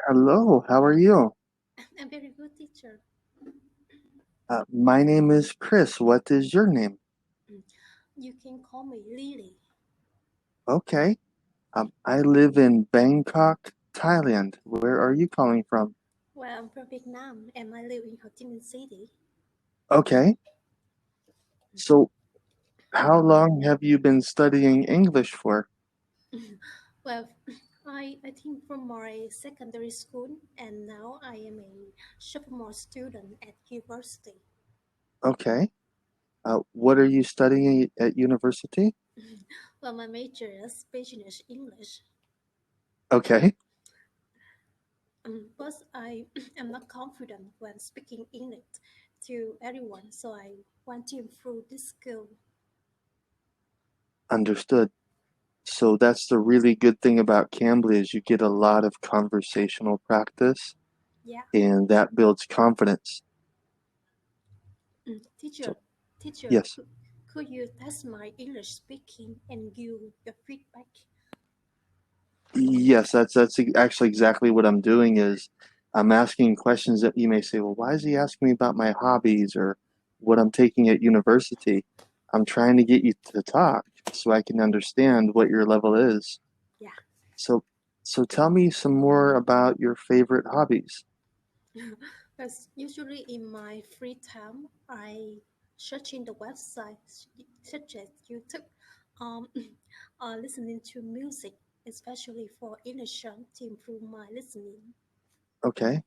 Hello, how are you? I'm very good teacher. My name is Chris. What is your name? Mm. You can call me Lily. Okay. I live in Bangkok, Thailand. Where are you calling from? Well, I'm from Vietnam and I live in Ho Chi Minh City. Okay. So, how long have you been studying English for? Well, I think from my secondary school and now I am a sophomore student at university. Okay. What are you studying at university? Well, my major is business English. Okay. But I am not confident when speaking English to everyone, so I want to improve this skill. Understood. So that's the really good thing about Cambly is you get a lot of conversational practice Yeah. and that builds confidence. Teacher, So, teacher, yes. could you test my English speaking and give your feedback? Yes, that's actually exactly what I'm doing is I'm asking questions that you may say, well, why is he asking me about my hobbies or what I'm taking at university? I'm trying to get you to talk so I can understand what your level is. Yeah. So so tell me some more about your favorite hobbies. Because usually in my free time, I search in the website such as YouTube, um, listening to music, especially for English song to improve my listening. Okay.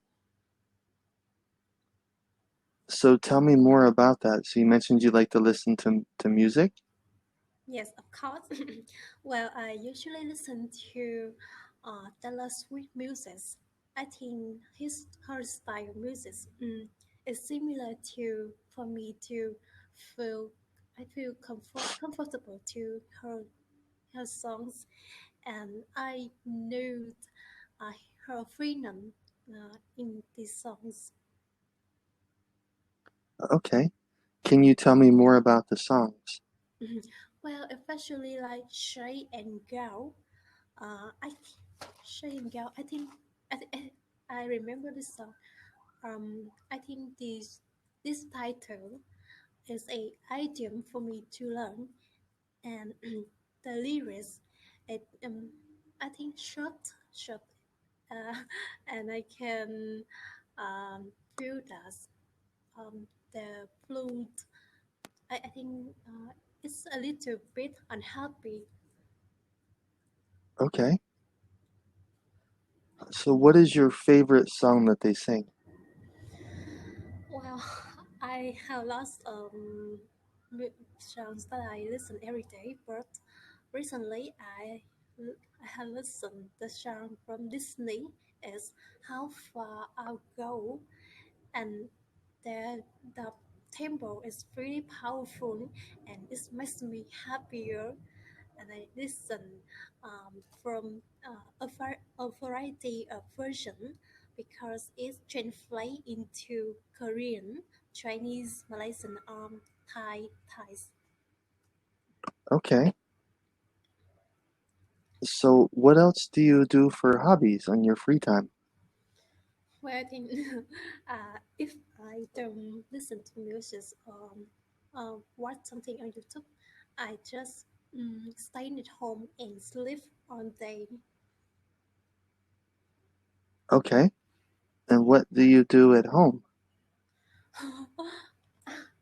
So tell me more about that. So you mentioned you like to listen to music? Yes, of course. Well, I usually listen to Taylor Swift music. I think her style of music is similar to for me to feel. I feel comfortable to her songs, and I know uh, her freedom in these songs. Okay. Can you tell me more about the songs? Well, especially like Shay and Gal. I think Shay and Gal. I remember this song. I think this title is a idiom for me to learn, and the lyrics, it I think short, uh, and I can feel that the flute. I think it's a little bit unhappy. Okay. So what is your favorite song that they sing? Well, I have lots of songs that I listen every day, but recently I have listened the song from Disney is How Far I'll Go, and the tempo is really powerful and it makes me happier, and I listen from a variety of version because it translates into Korean, Chinese, Malaysian, Thais. Okay. So what else do you do for hobbies on your free time? Well, I think if I don't listen to music or watch something on YouTube, I just stay at home and sleep all day. Okay. And what do you do at home?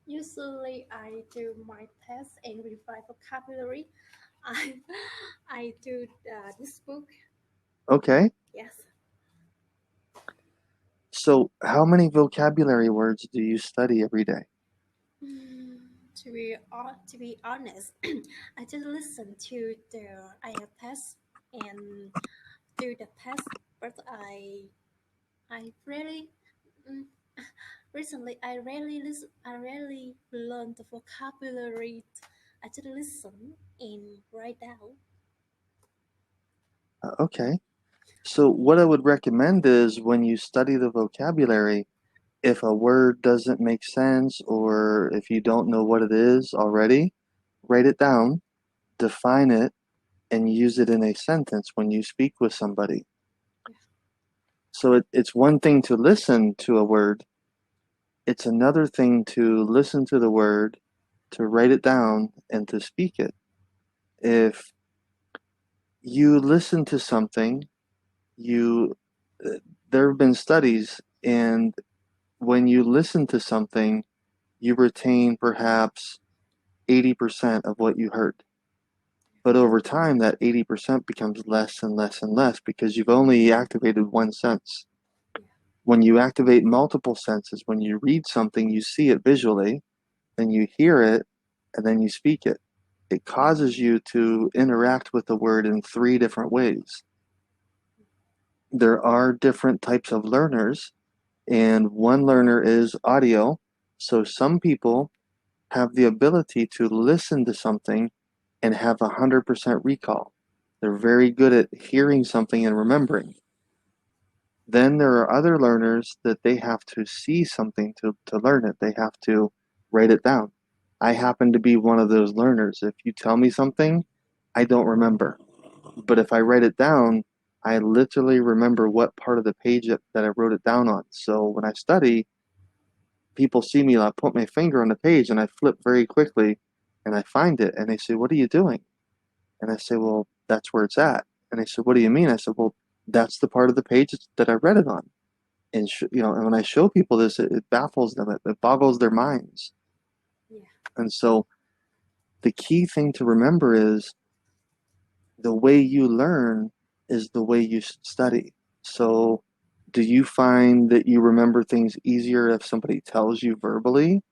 Usually, I do my test and revise vocabulary. I I do this book. Okay. Yes. So how many vocabulary words do you study every day? To be honest, I just listen to the IELTS test and do the test, but I really mm, recently I rarely learn the vocabulary. I just listen and write down. Okay. So what I would recommend is when you study the vocabulary, if a word doesn't make sense or if you don't know what it is already, write it down, define it, and use it in a sentence when you speak with somebody. Yeah. So it's one thing to listen to a word. It's another thing to listen to the word, to write it down, and to speak it. If you listen to something, you there have been studies, and when you listen to something, you retain perhaps 80% of what you heard. But over time, that 80% becomes less and less and less because you've only activated one sense. Yeah. When you activate multiple senses, when you read something, you see it visually, then you hear it, and then you speak it. It causes you to interact with the word in three different ways. There are different types of learners, and one learner is audio. So some people have the ability to listen to something and have 100% recall. They're very good at hearing something and remembering. Then there are other learners that they have to see something to learn it. They have to write it down. I happen to be one of those learners. If you tell me something, I don't remember. But if I write it down, I literally remember what part of the page that I wrote it down on. So when I study, people see me, I put my finger on the page and I flip very quickly and I find it and they say, "What are you doing?" And I say, "Well, that's where it's at." And they said, "What do you mean?" I said, "Well, that's the part of the page that I read it on." And and when I show people this, it baffles them. It boggles their minds. Yeah. And so the key thing to remember is the way you learn is the way you study. So do you find that you remember things easier if somebody tells you verbally,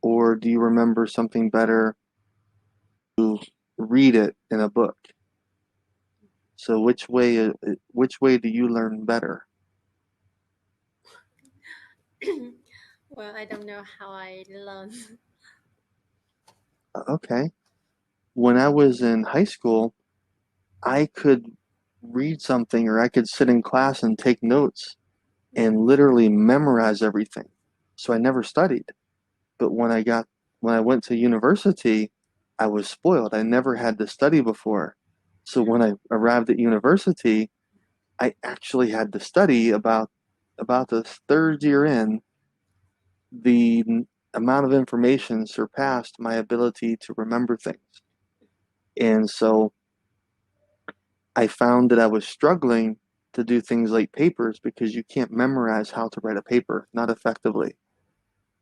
or do you remember something better to read it in a book? So which way do you learn better? Well, I don't know how I learn. Okay. When I was in high school, I could read something or I could sit in class and take notes and literally memorize everything. So I never studied. But when I went to university, I was spoiled. I never had to study before. So when I arrived at university, I actually had to study about the third year in. The amount of information surpassed my ability to remember things. And so I found that I was struggling to do things like papers because you can't memorize how to write a paper, not effectively.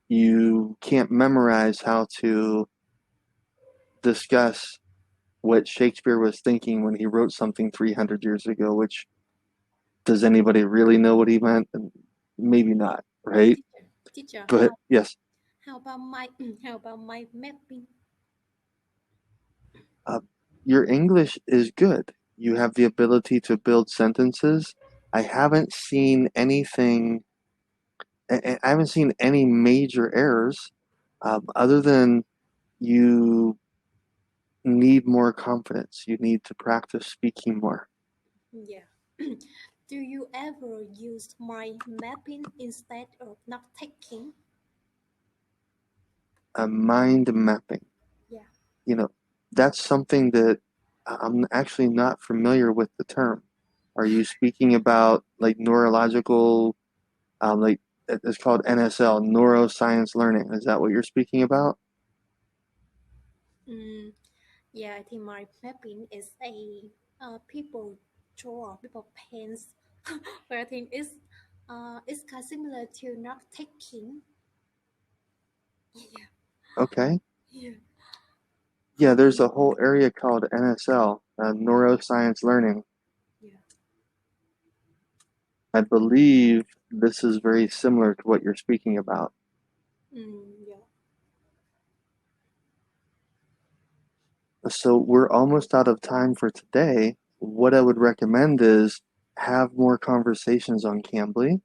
You can't memorize how to discuss what Shakespeare was thinking when he wrote something 300 years ago, which does anybody really know what he meant? Maybe not, right? Teacher, But yes, how about my how about my mapping? uh, your English is good. You have the ability to build sentences. I haven't seen anything, I haven't seen any major errors other than you need more confidence. You need to practice speaking more. Yeah. Do you ever use my mapping instead of not taking? Mind mapping. Yeah. You know, that's something that I'm actually not familiar with the term. Are you speaking about like neurological, like it's called NSL, neuroscience learning? Is that what you're speaking about? Mm, yeah, I think my mapping is a people draw, people paints, but I think it's kind of similar to not taking. Yeah. Okay. Yeah. Yeah, there's a whole area called NSL, neuroscience learning. Yeah. I believe this is very similar to what you're speaking about. Yeah. So we're almost out of time for today. What I would recommend is have more conversations on Cambly.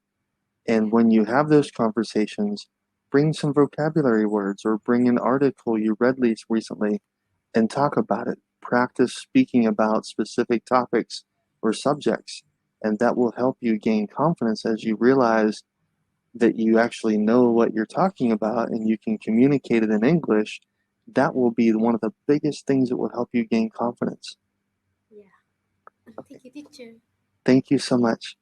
And Yeah. when you have those conversations, bring some vocabulary words or bring an article you read recently and talk about it. Practice speaking about specific topics or subjects. And that will help you gain confidence as you realize that you actually know what you're talking about and you can communicate it in English. That will be one of the biggest things that will help you gain confidence. Yeah. Okay. Thank you, teacher. Thank you so much.